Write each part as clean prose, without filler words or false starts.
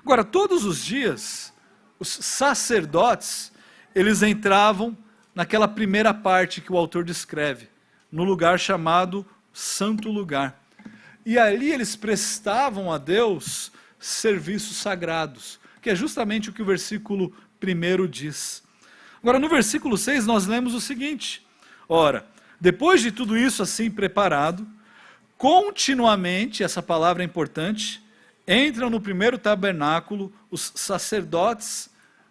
Agora, todos os dias, os sacerdotes, eles entravam naquela primeira parte que o autor descreve, no lugar chamado Santo Lugar. E ali eles prestavam a Deus serviços sagrados, que é justamente o que o versículo 1 diz. Agora, no versículo 6, nós lemos o seguinte: ora, depois de tudo isso assim preparado, continuamente, essa palavra é importante, entram no primeiro tabernáculo os sacerdotes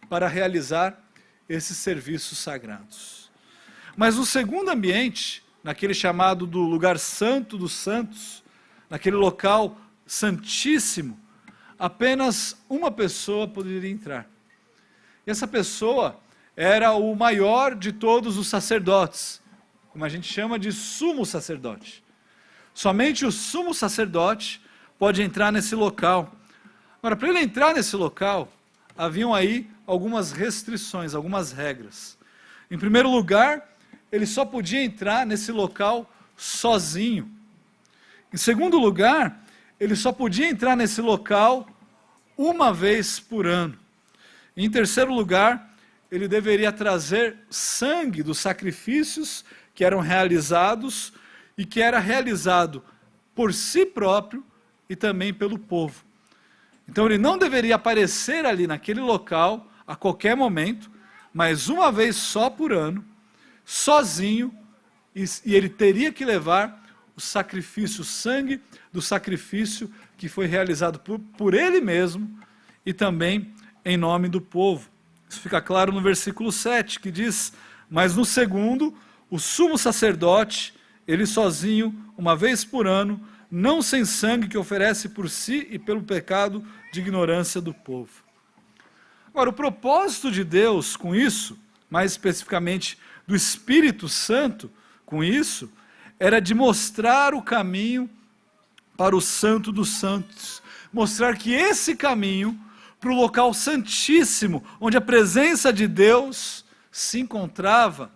para realizar esses serviços sagrados. Mas no segundo ambiente, naquele chamado do lugar santo dos santos, naquele local santíssimo, apenas uma pessoa poderia entrar. E essa pessoa era o maior de todos os sacerdotes, como a gente chama de sumo sacerdote. Somente o sumo sacerdote pode entrar nesse local. Agora, para ele entrar nesse local, haviam aí algumas restrições, algumas regras. Em primeiro lugar, ele só podia entrar nesse local sozinho. Em segundo lugar, ele só podia entrar nesse local uma vez por ano. E em terceiro lugar, ele deveria trazer sangue dos sacrifícios que eram realizados e que era realizado por si próprio e também pelo povo. Então ele não deveria aparecer ali naquele local a qualquer momento, mas uma vez só por ano, sozinho, e ele teria que levar o sacrifício, o sangue do sacrifício que foi realizado por ele mesmo e também em nome do povo. Isso fica claro no versículo 7, que diz: mas no segundo, o sumo sacerdote, ele sozinho, uma vez por ano, não sem sangue, que oferece por si e pelo pecado de ignorância do povo. Agora, o propósito de Deus com isso, mais especificamente do Espírito Santo com isso, era de mostrar o caminho para o Santo dos Santos. Mostrar que esse caminho, para o local santíssimo, onde a presença de Deus se encontrava,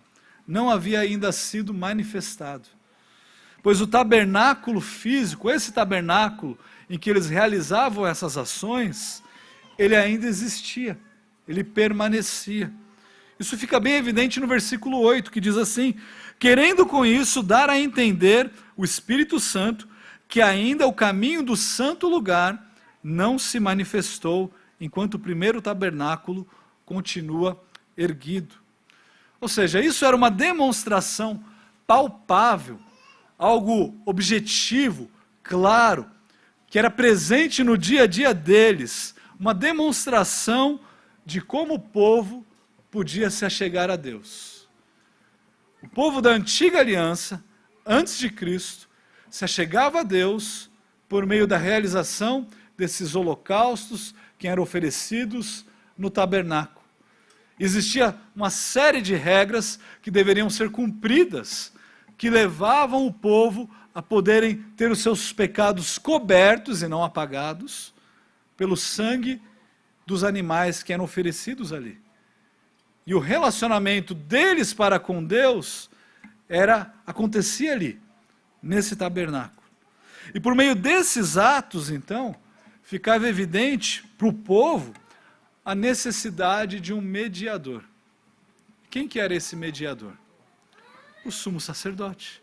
não havia ainda sido manifestado. Pois o tabernáculo físico, esse tabernáculo em que eles realizavam essas ações, ele ainda existia, ele permanecia. Isso fica bem evidente no versículo 8, que diz assim: querendo com isso dar a entender o Espírito Santo que ainda o caminho do santo lugar não se manifestou, enquanto o primeiro tabernáculo continua erguido. Ou seja, isso era uma demonstração palpável, algo objetivo, claro, que era presente no dia a dia deles, uma demonstração de como o povo podia se achegar a Deus. O povo da antiga aliança, antes de Cristo, se achegava a Deus por meio da realização desses holocaustos que eram oferecidos no tabernáculo. Existia uma série de regras que deveriam ser cumpridas, que levavam o povo a poderem ter os seus pecados cobertos e não apagados pelo sangue dos animais que eram oferecidos ali. E o relacionamento deles para com Deus acontecia ali, nesse tabernáculo. E por meio desses atos, então, ficava evidente para o povo a necessidade de um mediador. Quem que era esse mediador? O sumo sacerdote.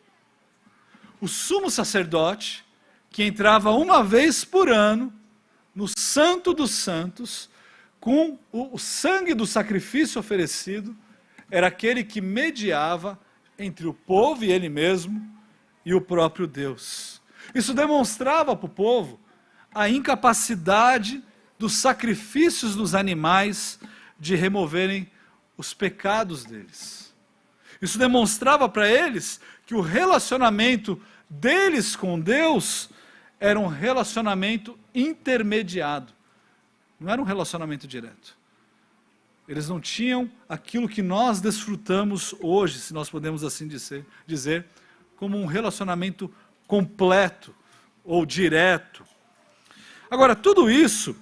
O sumo sacerdote que entrava uma vez por ano no Santo dos Santos com o sangue do sacrifício oferecido, era aquele que mediava entre o povo e ele mesmo e o próprio Deus. Isso demonstrava para o povo a incapacidade dos sacrifícios dos animais de removerem os pecados deles. Isso demonstrava para eles que o relacionamento deles com Deus era um relacionamento intermediado. Não era um relacionamento direto. Eles não tinham aquilo que nós desfrutamos hoje, se nós podemos assim dizer, como um relacionamento completo ou direto. Agora, tudo isso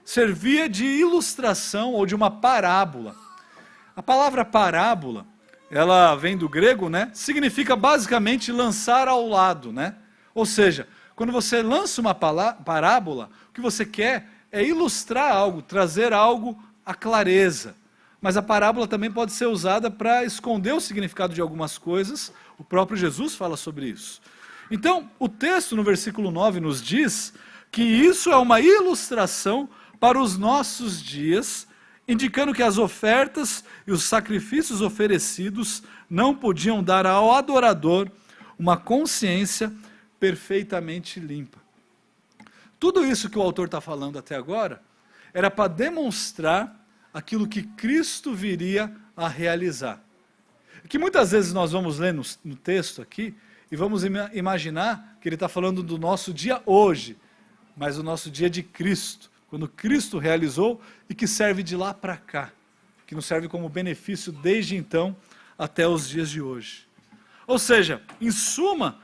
servia de ilustração ou de uma parábola. A palavra parábola, ela vem do grego, né? Significa basicamente lançar ao lado, né? Ou seja, quando você lança uma parábola, o que você quer é ilustrar algo, trazer algo à clareza. Mas a parábola também pode ser usada para esconder o significado de algumas coisas. O próprio Jesus fala sobre isso. Então, o texto no versículo 9 nos diz que isso é uma ilustração para os nossos dias, indicando que as ofertas e os sacrifícios oferecidos não podiam dar ao adorador uma consciência perfeitamente limpa. Tudo isso que o autor está falando até agora era para demonstrar aquilo que Cristo viria a realizar. Que muitas vezes nós vamos ler no texto aqui e vamos imaginar que ele está falando do nosso dia hoje, mas o nosso dia de Cristo, quando Cristo realizou e que serve de lá para cá, que nos serve como benefício desde então até os dias de hoje. Ou seja, em suma,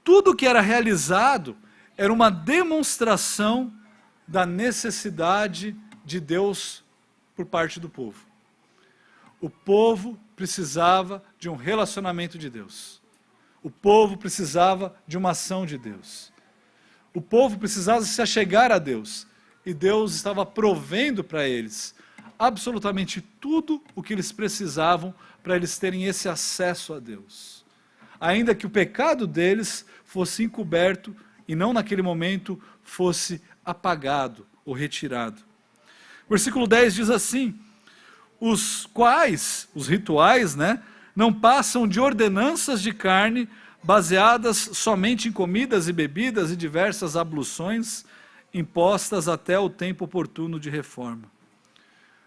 tudo que era realizado era uma demonstração da necessidade de Deus por parte do povo. O povo precisava de um relacionamento de Deus. O povo precisava de uma ação de Deus. O povo precisava se achegar a Deus. E Deus estava provendo para eles absolutamente tudo o que eles precisavam para eles terem esse acesso a Deus. Ainda que o pecado deles fosse encoberto e não naquele momento fosse apagado ou retirado. Versículo 10 diz assim: os rituais, não passam de ordenanças de carne baseadas somente em comidas e bebidas e diversas abluções impostas até o tempo oportuno de reforma.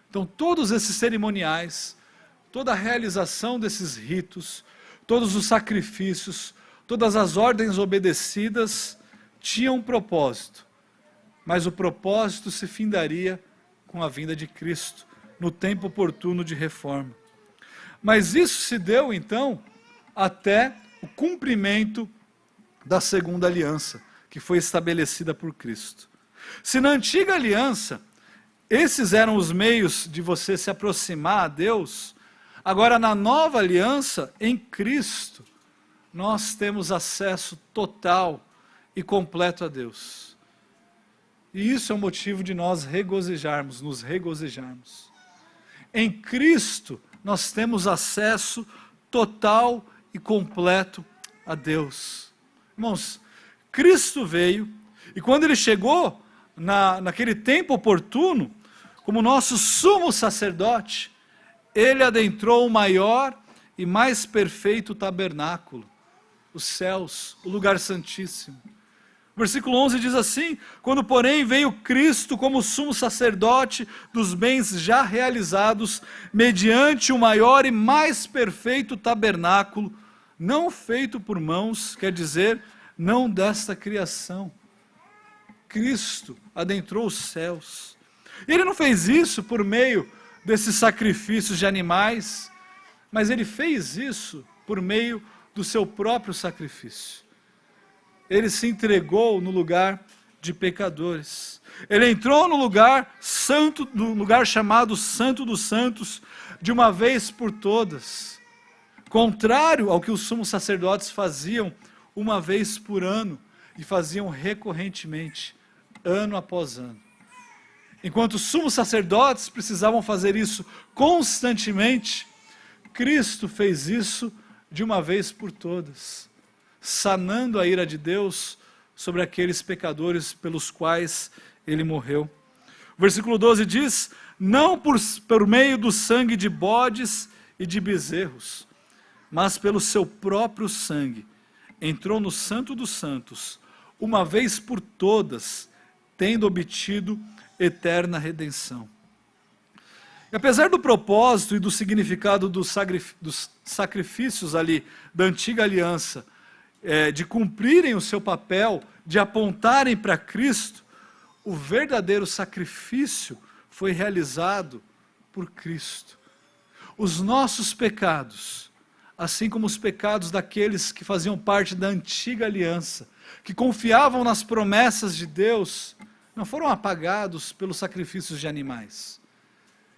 Então, todos esses cerimoniais, toda a realização desses ritos, todos os sacrifícios, todas as ordens obedecidas tinham um propósito, mas o propósito se findaria com a vinda de Cristo, no tempo oportuno de reforma. Mas isso se deu, então, até o cumprimento da segunda aliança, que foi estabelecida por Cristo. Se na antiga aliança, esses eram os meios de você se aproximar a Deus, agora na nova aliança, em Cristo, nós temos acesso total e completo a Deus. E isso é um motivo de nós regozijarmos, nos regozijarmos. Em Cristo, nós temos acesso total e completo a Deus. Irmãos, Cristo veio, e quando ele chegou, naquele tempo oportuno, como nosso sumo sacerdote, ele adentrou o maior e mais perfeito tabernáculo, os céus, o lugar santíssimo. Versículo 11 diz assim: quando porém veio Cristo como sumo sacerdote dos bens já realizados, mediante o maior e mais perfeito tabernáculo, não feito por mãos, quer dizer, não desta criação. Cristo adentrou os céus. E ele não fez isso por meio desses sacrifícios de animais, mas ele fez isso por meio do seu próprio sacrifício. Ele se entregou no lugar de pecadores. Ele entrou no lugar santo, no lugar chamado Santo dos Santos, de uma vez por todas. Contrário ao que os sumos sacerdotes faziam uma vez por ano, e faziam recorrentemente, ano após ano. Enquanto os sumos sacerdotes precisavam fazer isso constantemente, Cristo fez isso de uma vez por todas, sanando a ira de Deus sobre aqueles pecadores pelos quais ele morreu. O versículo 12 diz: não por meio do sangue de bodes e de bezerros, mas pelo seu próprio sangue, entrou no Santo dos Santos, uma vez por todas, tendo obtido eterna redenção. E apesar do propósito e do significado dos sacrifícios ali da antiga aliança, de cumprirem o seu papel, de apontarem para Cristo, o verdadeiro sacrifício foi realizado por Cristo. Os nossos pecados, assim como os pecados daqueles que faziam parte da antiga aliança, que confiavam nas promessas de Deus, não foram apagados pelos sacrifícios de animais.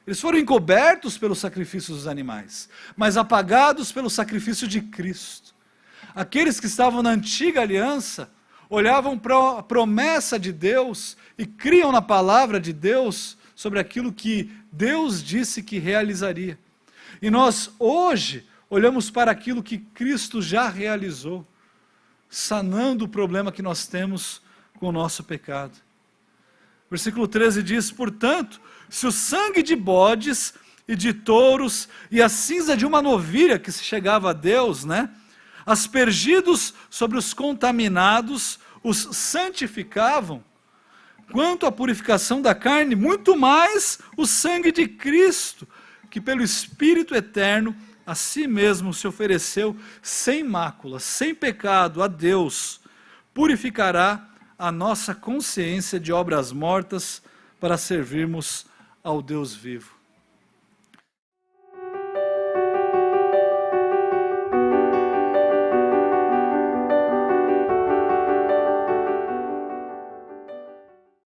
Eles foram encobertos pelos sacrifícios dos animais, mas apagados pelo sacrifício de Cristo. Aqueles que estavam na antiga aliança, olhavam para a promessa de Deus e criam na palavra de Deus sobre aquilo que Deus disse que realizaria. E nós hoje olhamos para aquilo que Cristo já realizou, sanando o problema que nós temos com o nosso pecado. Versículo 13 diz: portanto, se o sangue de bodes e de touros e a cinza de uma novilha que se chegava a Deus, aspergidos sobre os contaminados, os santificavam, quanto à purificação da carne, muito mais o sangue de Cristo, que pelo Espírito eterno a si mesmo se ofereceu sem mácula, sem pecado a Deus, purificará a nossa consciência de obras mortas para servirmos ao Deus vivo.